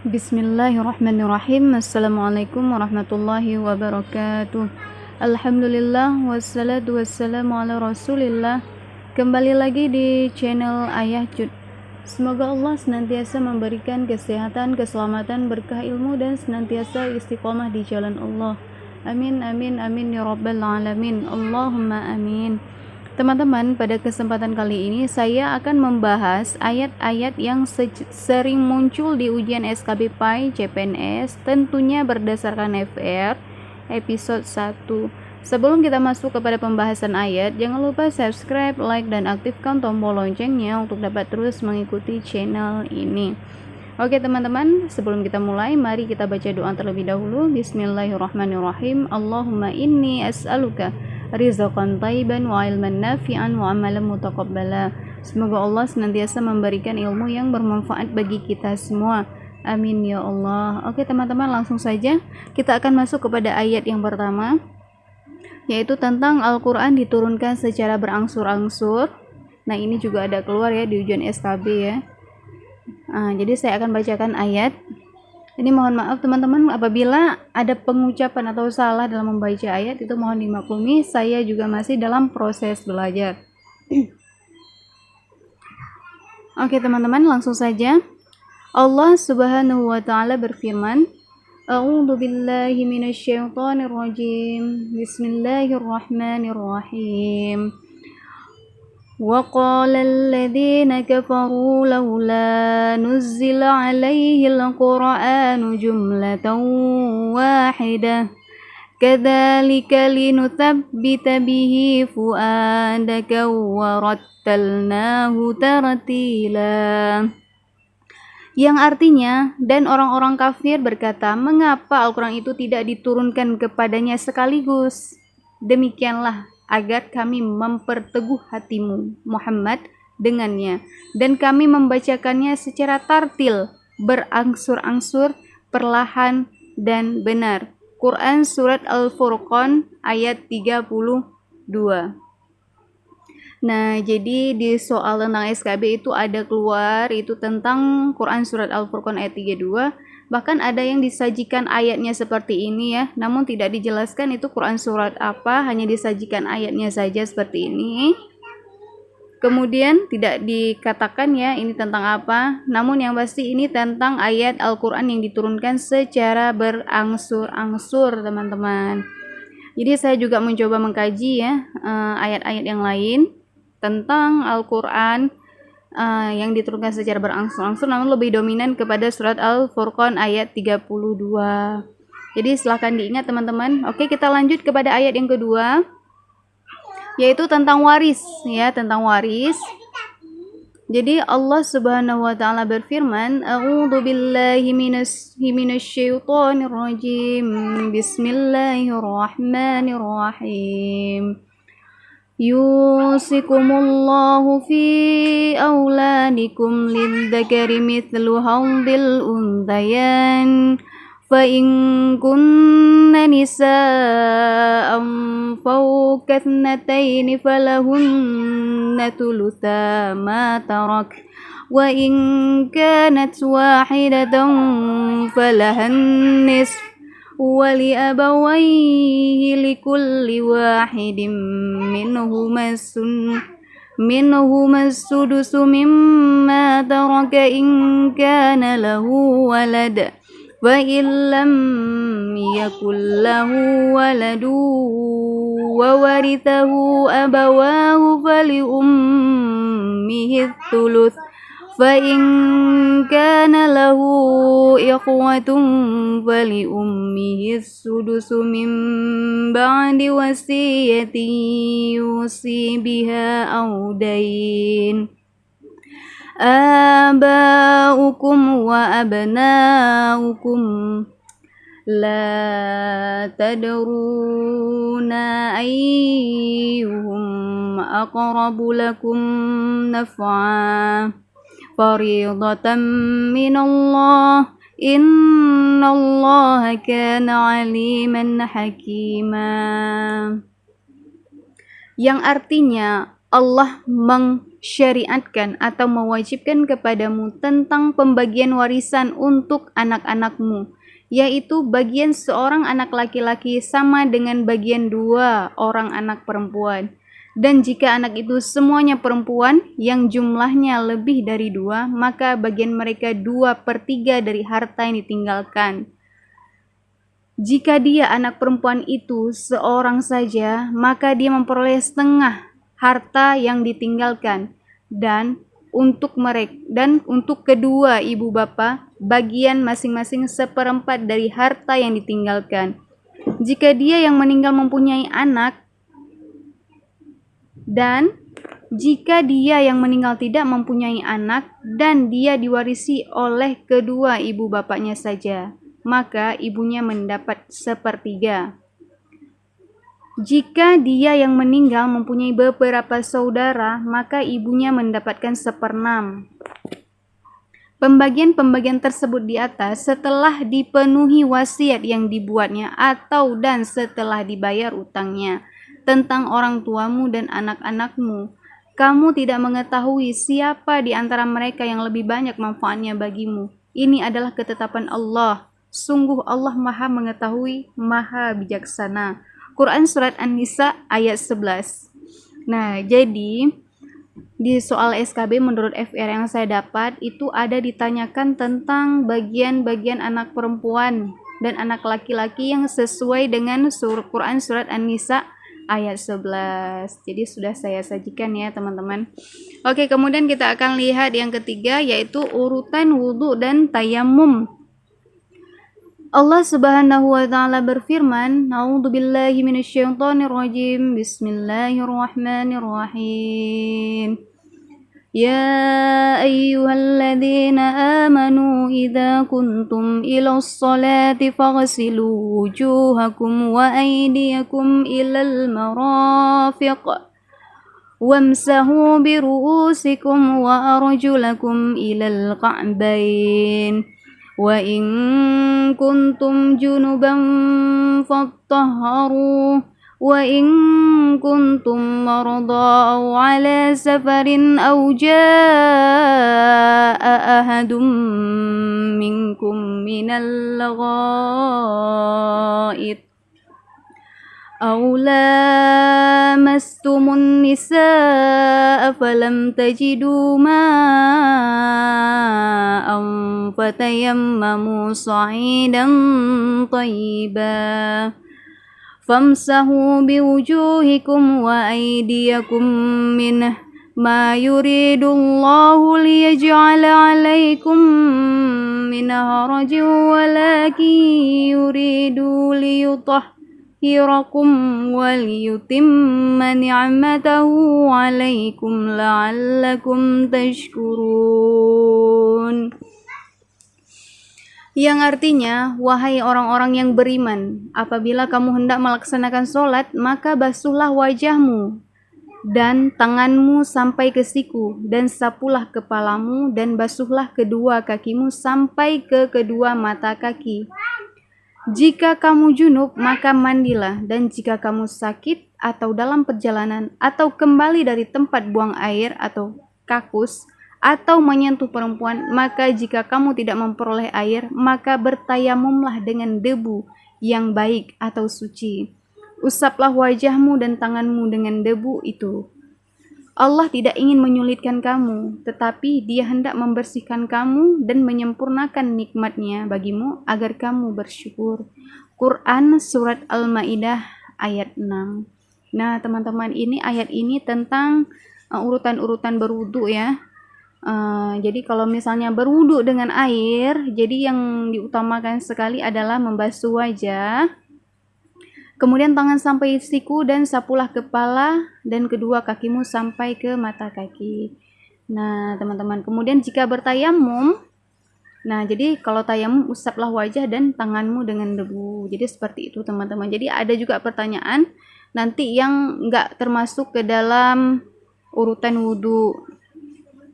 Bismillahirrahmanirrahim. Assalamualaikum warahmatullahi wabarakatuh. Alhamdulillah wassalatu wassalamu ala rasulillah. Kembali lagi di channel Ayah Cut. Semoga Allah senantiasa memberikan kesehatan, keselamatan, berkah ilmu, dan senantiasa istiqomah di jalan Allah. Amin amin amin ya rabbal alamin. Allahumma amin. Teman-teman, pada kesempatan kali ini saya akan membahas ayat-ayat yang sering muncul di ujian SKB PAI CPNS, tentunya berdasarkan FR episode 1. Sebelum kita masuk kepada pembahasan ayat, jangan lupa subscribe, like, dan aktifkan tombol loncengnya untuk dapat terus mengikuti channel ini. Oke teman-teman, sebelum kita mulai, mari kita baca doa terlebih dahulu. Bismillahirrahmanirrahim. Allahumma inni as'aluka rizqan thayyiban wa ilman nafi'an wa amalan mutaqabbala. Semoga Allah senantiasa memberikan ilmu yang bermanfaat bagi kita semua. Amin ya Allah. Oke teman-teman, langsung saja kita akan masuk kepada ayat yang pertama, yaitu tentang Al-Quran diturunkan secara berangsur-angsur. Nah ini juga ada keluar ya di ujian SKB ya. Jadi saya akan bacakan ayat. Ini mohon maaf teman-teman apabila ada pengucapan atau salah dalam membaca ayat, itu mohon dimaklumi, saya juga masih dalam proses belajar. Oke teman-teman, langsung saja. Allah Subhanahu wa taala berfirman, A'udzu billahi minasyaitonir rajim. Bismillahirrahmanirrahim. وقال الذين كفروا لولا نزل عليه القرآن جملة واحدة كذلك لنثبت به فؤادك ورتلناه ترتيلا. Yang artinya, dan orang-orang kafir berkata, mengapa Al-Quran itu tidak diturunkan kepadanya sekaligus? Demikianlah agar kami memperteguh hatimu Muhammad dengannya, dan kami membacakannya secara tartil, berangsur-angsur, perlahan dan benar. Quran Surat Al-Furqan ayat 32. Nah jadi di soal tentang SKB itu ada keluar itu tentang Quran Surat Al-Furqan ayat 32. Bahkan ada yang disajikan ayatnya seperti ini ya, namun tidak dijelaskan itu Quran surat apa, hanya disajikan ayatnya saja seperti ini. Kemudian tidak dikatakan ya ini tentang apa, namun yang pasti ini tentang ayat Al-Quran yang diturunkan secara berangsur-angsur teman-teman. Jadi saya juga mencoba mengkaji ya ayat-ayat yang lain tentang Al-Quran yang diturunkan secara berangsur-angsur, namun lebih dominan kepada surat Al-Furqan ayat 32. Jadi silahkan diingat teman-teman. Oke, kita lanjut kepada ayat yang kedua, yaitu tentang waris ya, tentang waris. Jadi Allah Subhanahu wa taala berfirman, A'udzu billahi minasyaitonir rajim. Bismillahirrahmanirrahim. Yusikumullahu fi auladikum lidzakari mithlu hadzil unthayain fa in kunna nisaan fawqa ithnataini falahunna thulutha ma tarak wa in kanat wahidatan falahan nisf ولأبويه لكل واحد منهما السدس مما ترك إن كان له ولد وإن لم يكن له ولد وورثه أبواه فلأمه الثلث فإن كان له إخوة فلأمه السدس من بعد وصية يوصي بها أو دين آباؤكم وأبناؤكم لا تدرون أيهم أقرب لكم نفعا فريضة من الله innallaha kana aliman hakima, yang artinya Allah syariatkan atau mewajibkan kepadamu tentang pembagian warisan untuk anak-anakmu, yaitu bagian seorang anak laki-laki sama dengan bagian 2 orang anak perempuan. Dan jika anak itu semuanya perempuan yang jumlahnya lebih dari 2, maka bagian mereka 2/3 dari harta yang ditinggalkan. Jika dia anak perempuan itu seorang saja, maka dia memperoleh setengah harta yang ditinggalkan. Dan untuk kedua ibu bapa, bagian masing-masing 1/4 dari harta yang ditinggalkan. Jika dia yang meninggal mempunyai anak, dan jika dia yang meninggal tidak mempunyai anak dan dia diwarisi oleh kedua ibu bapaknya saja, maka ibunya mendapat 1/3. Jika dia yang meninggal mempunyai beberapa saudara, maka ibunya mendapatkan 1/6. Pembagian-pembagian tersebut di atas setelah dipenuhi wasiat yang dibuatnya dan setelah dibayar utangnya tentang orang tuamu dan anak-anakmu. Kamu tidak mengetahui siapa di antara mereka yang lebih banyak manfaatnya bagimu. Ini adalah ketetapan Allah. Sungguh Allah Maha Mengetahui, Maha Bijaksana. Quran Surat An-Nisa ayat 11. Nah, jadi di soal SKB menurut FR yang saya dapat itu ada ditanyakan tentang bagian-bagian anak perempuan dan anak laki-laki yang sesuai dengan Quran Surat An-Nisa ayat 11. Jadi sudah saya sajikan ya teman-teman. Oke, kemudian kita akan lihat yang ketiga, yaitu urutan wudhu dan tayamum. Allah Subhanahu wa taala berfirman, "A'udzubillahi minasyaitonirrajim. Bismillahirrahmanirrahim. Ya ayyuhalladzina amanu idza kuntum ilas salati faghsilu wujuhakum wa aydiyakum ilal marafiq wamsahu bi ru'usikum wa arjulakum ilal ka'bayn wa in kuntum junuban fattahharu wa in kuntum marada aw ala safarin aw jaa ahadum minkum minal ghaid aw lamastumun nisaa falam tajidu ma'an fatayammamu sa'idan tayyiban famsahu biwujuhikum wa aydiyakum minhu ma yuridullahu liyaj'ala 'alaikum min harajin walakin yuridu liyutahhirakum wa liyutimma ni'matahu 'alaikum la'allakum tashkurun. Yang artinya, wahai orang-orang yang beriman, apabila kamu hendak melaksanakan sholat, maka basuhlah wajahmu dan tanganmu sampai ke siku, dan sapulah kepalamu, dan basuhlah kedua kakimu sampai ke kedua mata kaki. Jika kamu junub, maka mandilah, dan jika kamu sakit atau dalam perjalanan, atau kembali dari tempat buang air atau kakus, atau menyentuh perempuan, maka jika kamu tidak memperoleh air, maka bertayamumlah dengan debu yang baik atau suci. Usaplah wajahmu dan tanganmu dengan debu itu. Allah tidak ingin menyulitkan kamu, tetapi Dia hendak membersihkan kamu dan menyempurnakan nikmat-Nya bagimu agar kamu bersyukur. Quran Surat Al-Maidah ayat 6. Nah teman-teman, ini ayat ini tentang urutan-urutan berwudu ya. Jadi kalau misalnya berwudu dengan air, jadi yang diutamakan sekali adalah membasuh wajah, kemudian tangan sampai siku, dan sapulah kepala dan kedua kakimu sampai ke mata kaki. Nah teman-teman, kemudian jika bertayamum, nah jadi kalau tayamum usaplah wajah dan tanganmu dengan debu. Jadi seperti itu teman-teman. Jadi ada juga pertanyaan nanti yang enggak termasuk ke dalam urutan wudu,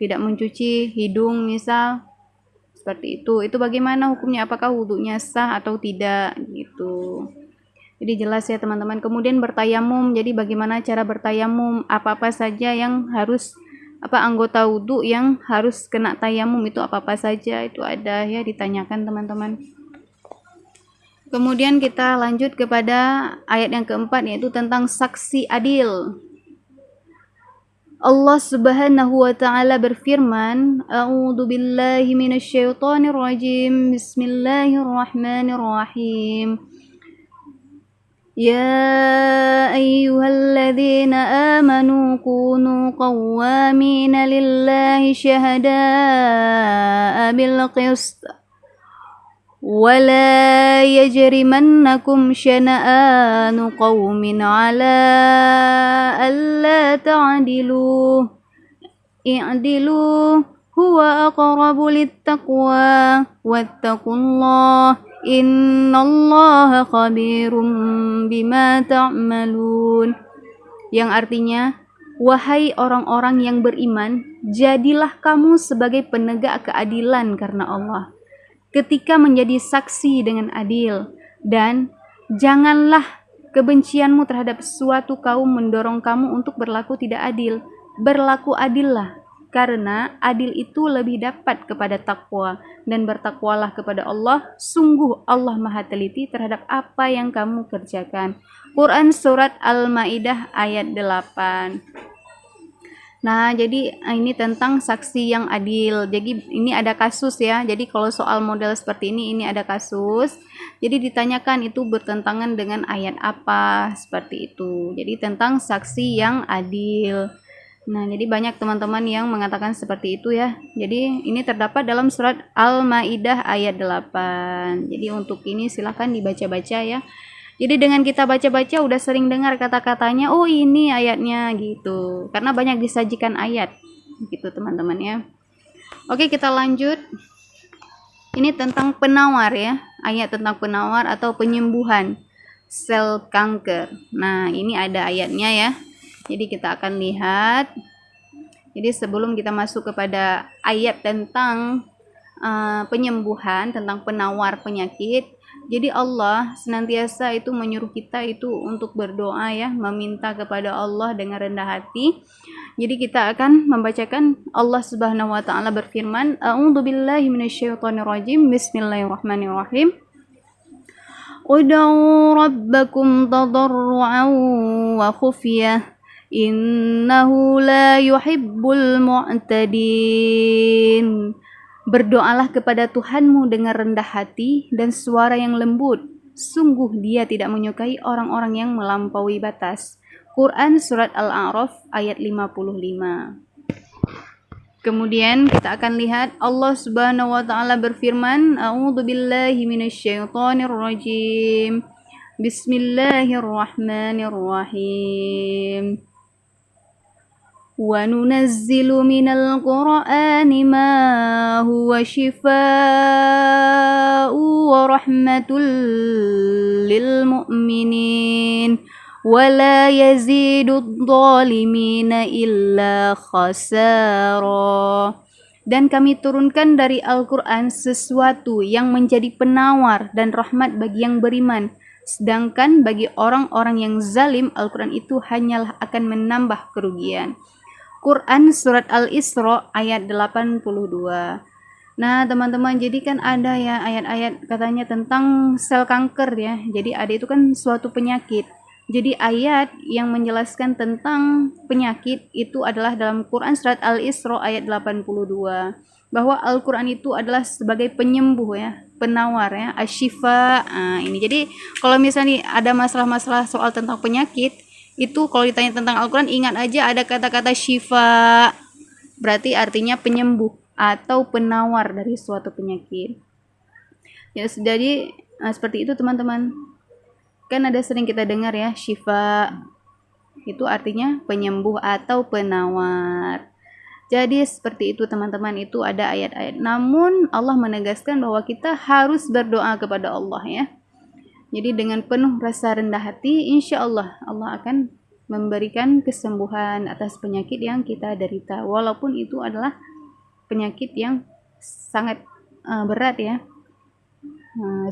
tidak mencuci hidung misal, seperti itu bagaimana hukumnya, apakah wudhunya sah atau tidak gitu. Jadi jelas ya teman-teman. Kemudian bertayamum, jadi bagaimana cara bertayamum, apa-apa saja yang harus anggota wudhu yang harus kena tayamum itu apa-apa saja, itu ada ya, ditanyakan teman-teman. Kemudian kita lanjut kepada ayat yang keempat, yaitu tentang saksi adil. Allah Subhanahu wa taala berfirman, A'udzu billahi minasyaitonir rajim. Bismillahirrahmanirrahim. Ya ayyuhalladzina amanu kunu qawwamina lillahi syahada'a bil qist. ولا يجرمنكم شنآن قوم على ألا تعدلوا اعدلوا هو أقرب للتقوى واتقوا الله إن الله خبير بما تعملون, yang artinya, wahai orang-orang yang beriman, jadilah kamu sebagai penegak keadilan karena Allah ketika menjadi saksi dengan adil, dan janganlah kebencianmu terhadap suatu kaum mendorong kamu untuk berlaku tidak adil. Berlaku adillah, karena adil itu lebih dapat kepada takwa, dan bertakwalah kepada Allah, sungguh Allah Maha teliti terhadap apa yang kamu kerjakan. Quran Surat Al-Maidah ayat 8. Nah, jadi ini tentang saksi yang adil. Jadi ini ada kasus ya. Jadi kalau soal model seperti ini ada kasus. Jadi ditanyakan itu bertentangan dengan ayat apa, seperti itu. Jadi tentang saksi yang adil. Nah, jadi banyak teman-teman yang mengatakan seperti itu ya. Jadi ini terdapat dalam surat Al-Maidah ayat 8. Jadi untuk ini silahkan dibaca-baca ya. Jadi dengan kita baca-baca udah sering dengar kata-katanya, oh ini ayatnya gitu. Karena banyak disajikan ayat gitu teman-teman ya. Oke, kita lanjut. Ini tentang penawar ya. Ayat tentang penawar atau penyembuhan sel kanker. Nah, ini ada ayatnya ya. Jadi kita akan lihat. Jadi sebelum kita masuk kepada ayat tentang penyembuhan, tentang penawar penyakit, jadi Allah senantiasa itu menyuruh kita itu untuk berdoa ya, meminta kepada Allah dengan rendah hati. Jadi kita akan membacakan Allah Subhanahu wa taala berfirman, A'udzu billahi minasyaitonir rajim. Bismillahirrahmanirrahim. Ud'u rabbakum tadarruan wa khufyah innahu la yuhibbul mu'tadin. Berdoalah kepada Tuhanmu dengan rendah hati dan suara yang lembut. Sungguh Dia tidak menyukai orang-orang yang melampaui batas. Quran Surat Al-A'raf ayat 55. Kemudian kita akan lihat Allah Subhanahu wa taala berfirman, A'udzu billahi minasyaitonir rajim. Bismillahirrahmanirrahim. وَنُنَزِّلُ مِنَ الْقُرْآنِ مَا هُوَ شِفَاءٌ وَرَحْمَةٌ لِلْمُؤْمِنِينَ وَلَا يَزِيدُ الظَّالِمِينَ إِلَّا خَسَارًا. Dan kami turunkan dari Al-Quran sesuatu yang menjadi penawar dan rahmat bagi yang beriman. Sedangkan bagi orang-orang yang zalim, Al-Quran itu hanyalah akan menambah kerugian. Quran Surat Al-Isra ayat 82. Nah teman-teman, jadi kan ada ya ayat-ayat katanya tentang sel kanker ya. Jadi ada itu kan suatu penyakit. Jadi ayat yang menjelaskan tentang penyakit itu adalah dalam Quran Surat Al-Isra ayat 82. Bahwa Al-Quran itu adalah sebagai penyembuh ya, penawar ya, asyifa. Nah, ini jadi kalau misalnya ada masalah-masalah soal tentang penyakit, itu kalau ditanya tentang Al-Quran, ingat aja ada kata-kata syifa, berarti artinya penyembuh atau penawar dari suatu penyakit ya. Jadi seperti itu teman-teman, kan ada sering kita dengar ya, syifa itu artinya penyembuh atau penawar. Jadi seperti itu teman-teman, itu ada ayat-ayat. Namun Allah menegaskan bahwa kita harus berdoa kepada Allah ya. Jadi dengan penuh rasa rendah hati, insya Allah Allah akan memberikan kesembuhan atas penyakit yang kita derita, walaupun itu adalah penyakit yang sangat berat ya,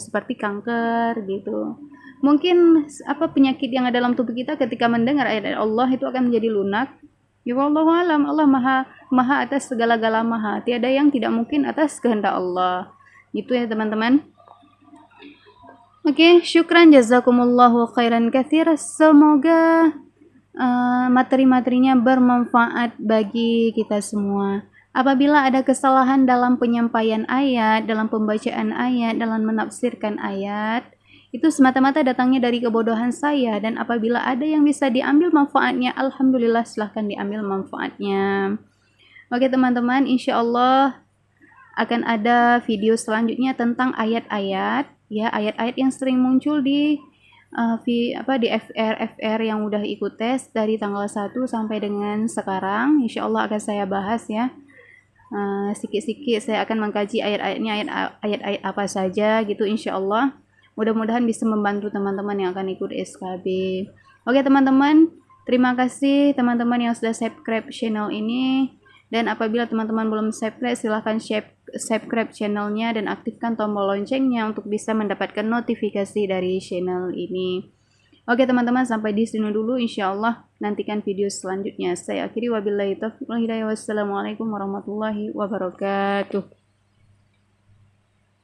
seperti kanker gitu. Mungkin penyakit yang ada dalam tubuh kita ketika mendengar ayat-ayat Allah itu akan menjadi lunak, Ya wallahu alam, Allah maha atas segala-gala maha. Tiada yang tidak mungkin atas kehendak Allah. Gitu ya teman-teman. Oke, syukran jazakumullahu khairan katsir. Semoga materi-materinya bermanfaat bagi kita semua. Apabila ada kesalahan dalam penyampaian ayat, dalam pembacaan ayat, dalam menafsirkan ayat, itu semata-mata datangnya dari kebodohan saya, dan apabila ada yang bisa diambil manfaatnya, alhamdulillah silahkan diambil manfaatnya. Oke teman-teman, insya Allah akan ada video selanjutnya tentang ayat-ayat, ya, ayat-ayat yang sering muncul di di FR yang udah ikut tes dari tanggal 1 sampai dengan sekarang. Insya Allah akan saya bahas ya. Sikit-sikit saya akan mengkaji ayat-ayatnya, ayat-ayat apa saja gitu, insya Allah. Mudah-mudahan bisa membantu teman-teman yang akan ikut SKB. Oke teman-teman, terima kasih teman-teman yang sudah subscribe channel ini. Dan apabila teman-teman belum subscribe, silahkan subscribe channelnya dan aktifkan tombol loncengnya untuk bisa mendapatkan notifikasi dari channel ini. Oke teman-teman, sampai di sini dulu, insya Allah nantikan video selanjutnya. Saya akhiri, wabillahi taufiq wal hidayah. Wassalamualaikum warahmatullahi wabarakatuh.